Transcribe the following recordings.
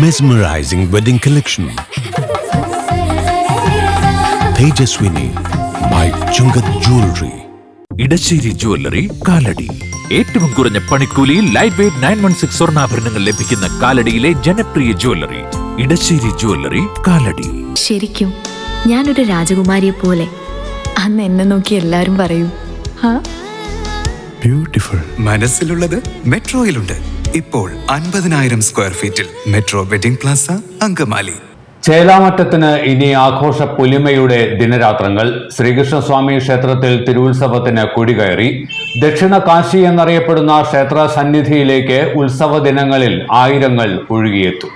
Mesmerizing wedding collection. Tejaswini by Chungat Jewelry. Edassery jewellery Kalady. ഏറ്റവും കുറഞ്ഞ പണിക്കൂലിയിൽ ലൈറ്റ് വെയ്റ്റ് 916 സ്വർണ്ണാഭരണങ്ങൾ ലഭിക്കുന്ന കാലടിയിലെ ജനപ്രിയ ജ്വല്ലറി ഇടശ്ശേരി ജ്വല്ലറി കാലടി. ശരിക്കും ഞാനൊരു രാജകുമാരിയെ പോലെ അന്ന് എന്നെ നോക്കി എല്ലാരും പറയും. Beautiful. മനസ്സിലുള്ളത് മെട്രോയിലുണ്ട്. ഇപ്പോൾ 50,000 സ്ക്വയർ ഫീറ്റിൽ മെട്രോ വെഡിംഗ് പ്ലാസ അങ്കമാലി. ചേലാമറ്റത്തിന് ഇനി ആഘോഷ പൊലിമയുടെ ദിനരാത്രങ്ങൾ. ശ്രീകൃഷ്ണസ്വാമി ക്ഷേത്രത്തിൽ തിരുവുത്സവത്തിന് കൊടികയറി. ദക്ഷിണ കാശി എന്നറിയപ്പെടുന്ന ക്ഷേത്ര സന്നിധിയിലേക്ക് ഉത്സവ ദിനങ്ങളിൽ ആയിരങ്ങൾ ഒഴുകിയെത്തും.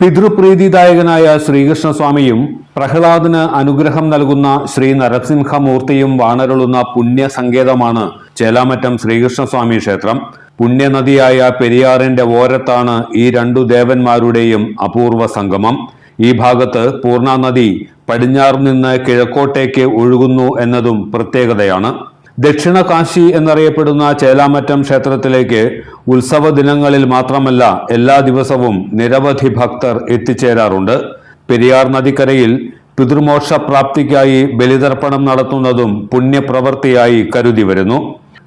പിതൃപ്രീതിദായകനായ ശ്രീകൃഷ്ണസ്വാമിയും പ്രഹ്ലാദന് അനുഗ്രഹം നൽകുന്ന ശ്രീ നരസിംഹമൂർത്തിയും വാണരുളുന്ന പുണ്യ സങ്കേതമാണ് ചേലാമറ്റം ശ്രീകൃഷ്ണസ്വാമി ക്ഷേത്രം. പുണ്യനദിയായ പെരിയാറിന്റെ ഓരത്താണ് ഈ രണ്ടു ദേവന്മാരുടെയും അപൂർവ സംഗമം. ഈ ഭാഗത്ത് പൂർണ്ണ നദി പടിഞ്ഞാറ് നിന്ന് കിഴക്കോട്ടേക്ക് ഒഴുകുന്നു എന്നതും പ്രത്യേകതയാണ്. ദക്ഷിണ കാശി എന്നറിയപ്പെടുന്ന ചേലാമറ്റം ക്ഷേത്രത്തിലേക്ക് ഉത്സവ ദിനങ്ങളിൽ മാത്രമല്ല എല്ലാ ദിവസവും നിരവധി ഭക്തർ എത്തിച്ചേരാറുണ്ട്. പെരിയാർ നദിക്കരയിൽ പിതൃമോക്ഷ പ്രാപ്തിക്കായി ബലിതർപ്പണം നടത്തുന്നതും പുണ്യപ്രവൃത്തിയായി കരുതി വരുന്നു.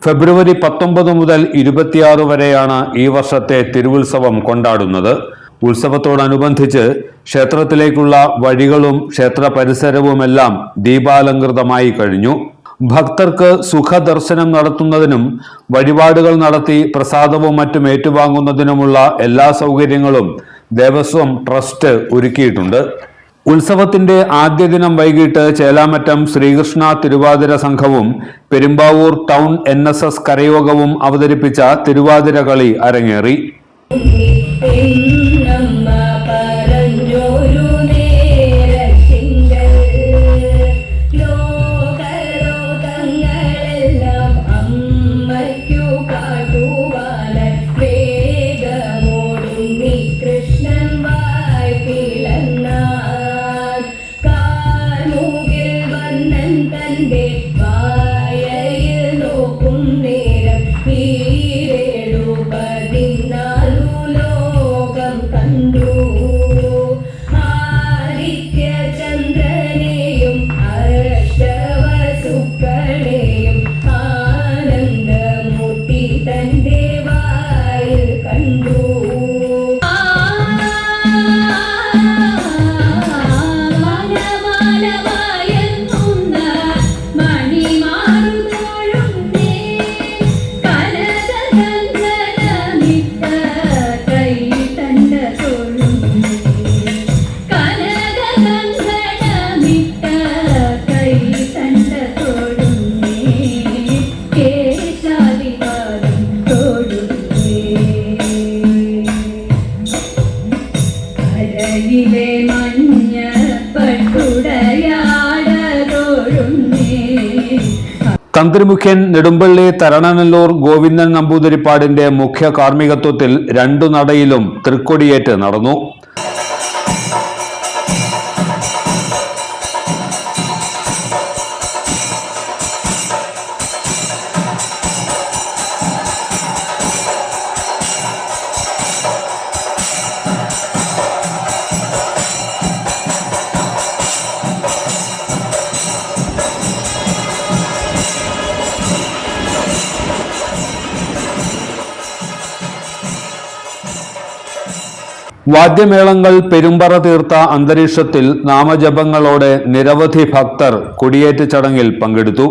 ഫെബ്രുവരി 19 മുതൽ 26 വരെയാണ് ഈ വർഷത്തെ തിരുവുത്സവം കൊണ്ടാടുന്നത്. ഉത്സവത്തോടനുബന്ധിച്ച് ക്ഷേത്രത്തിലേക്കുള്ള വഴികളും ക്ഷേത്ര പരിസരവുമെല്ലാം ദീപാലങ്കൃതമായി കഴിഞ്ഞു. ഭക്തർക്ക് സുഖദർശനം നടത്തുന്നതിനും വഴിപാടുകൾ നടത്തി പ്രസാദവും മറ്റും ഏറ്റുവാങ്ങുന്നതിനുമുള്ള എല്ലാ സൗകര്യങ്ങളും ദേവസ്വം ട്രസ്റ്റ് ഒരുക്കിയിട്ടുണ്ട്. ഉത്സവത്തിന്റെ ആദ്യ ദിനം വൈകിട്ട് ചേലാമറ്റം ശ്രീകൃഷ്ണ തിരുവാതിര സംഘവും പെരുമ്പാവൂർ ടൗൺ NSS കരയോഗവും അവതരിപ്പിച്ച തിരുവാതിര കളി അരങ്ങേറി. തന്ത്രിമുഖ്യൻ നെടുമ്പള്ളി തരണനല്ലൂർ ഗോവിന്ദൻ നമ്പൂതിരിപ്പാടിന്റെ മുഖ്യ കാർമ്മികത്വത്തിൽ രണ്ടു നടയിലും തൃക്കൊടിയേറ്റ് നടന്നു. വാദ്യമേളങ്ങൾ പെരുമ്പറ തീർത്ത അന്തരീക്ഷത്തിൽ നാമജപങ്ങളോടെ നിരവധി ഭക്തർ കൊടിയേറ്റ് ചടങ്ങിൽ പങ്കെടുത്തു.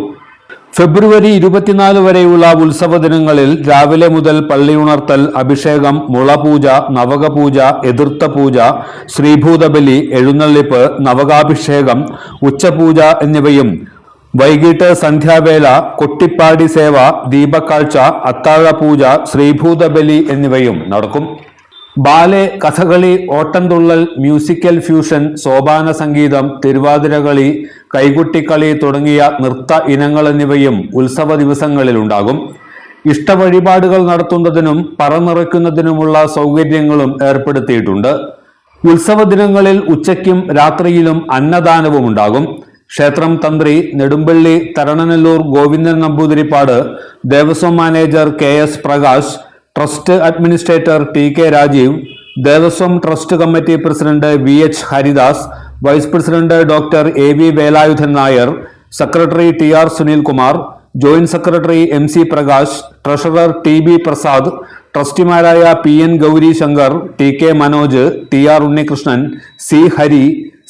ഫെബ്രുവരി 24 വരെയുള്ള ഉത്സവ ദിനങ്ങളിൽ രാവിലെ മുതൽ പള്ളിയുണർത്തൽ, അഭിഷേകം, മുളപൂജ, നവകപൂജ, എതിർത്ത പൂജ, ശ്രീഭൂതബലി, എഴുന്നള്ളിപ്പ്, നവകാഭിഷേകം, ഉച്ചപൂജ എന്നിവയും വൈകിട്ട് സന്ധ്യാവേള, കൊട്ടിപ്പാടി സേവ, ദീപക്കാഴ്ച, അത്താഴപൂജ, ശ്രീഭൂതബലി എന്നിവയും നടക്കും. Ballet, Kathakali, Ottamthullal, musical fusion, Sopana Sangeetham, തിരുവാതിരകളി, കൈകുട്ടിക്കളി തുടങ്ങിയ നൃത്ത ഇനങ്ങൾ എന്നിവയും ഉത്സവ ദിവസങ്ങളിലുണ്ടാകും. ഇഷ്ടവഴിപാടുകൾ നടത്തുന്നതിനും പറനിറയ്ക്കുന്നതിനുമുള്ള സൗകര്യങ്ങളും ഏർപ്പെടുത്തിയിട്ടുണ്ട്. ഉത്സവ ദിനങ്ങളിൽ ഉച്ചയ്ക്കും രാത്രിയിലും അന്നദാനവും ഉണ്ടാകും. ക്ഷേത്രം തന്ത്രി Nedumpally Tharananallur Govindan Namboothiripad, Devaswom manager KS Prakash, trust administrator TK Rajeev, Devaswom trust committee president VH Haridas, vice president doctor AV Velayudhan Nair, secretary TR Sunilkumar, joint secretary MC Prakash, treasurer TB Prasad, ട്രസ്റ്റിമാരായ PN Gauri Shankar, TK Manoj, TR Unnikrishnan, C Hari,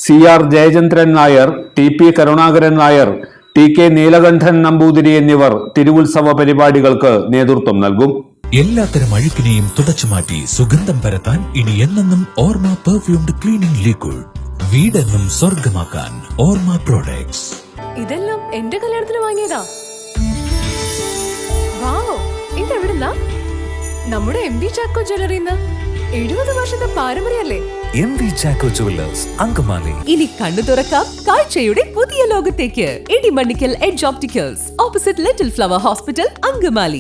CR Jayachandran Nair, TP Karunakaran Nair, TK Neelakantan Namboothiri എന്നിവർ തിരുവുത്സവ പരിപാടികൾക്ക് നേതൃത്വം നൽകും. എല്ലാത്തരം അഴുക്കിനെയും തുടച്ചുമാറ്റി സുഗന്ധം പരത്താൻ ഇനി എന്നെന്നും ഓർമ്മ പെർഫ്യൂംഡ് ക്ലീനിംഗ് ലിക്വിഡ്. വീടെന്നും സ്വർഗമാക്കാൻ ഓർമ്മ പ്രോഡക്ട്സ്. ഇതെല്ലാം എന്റെ കല്യാണത്തിന് വാങ്ങിയതാ. വാവ്, ഇതെവിടുന്നാ? നമ്മുടെ MV ചാക്കോ ജ്വല്ലറിന്ന്. 70 വർഷത്തെ പാരമ്പര്യല്ലേ. MV Chacko jewellers, Angamaly. ഇനി കണ്ണു തുറക്കാം കാഴ്ചയുടെ പുതിയ ലോകത്തേക്ക്. Idimannickal edge opticals, opposite little flower hospital, Angamaly.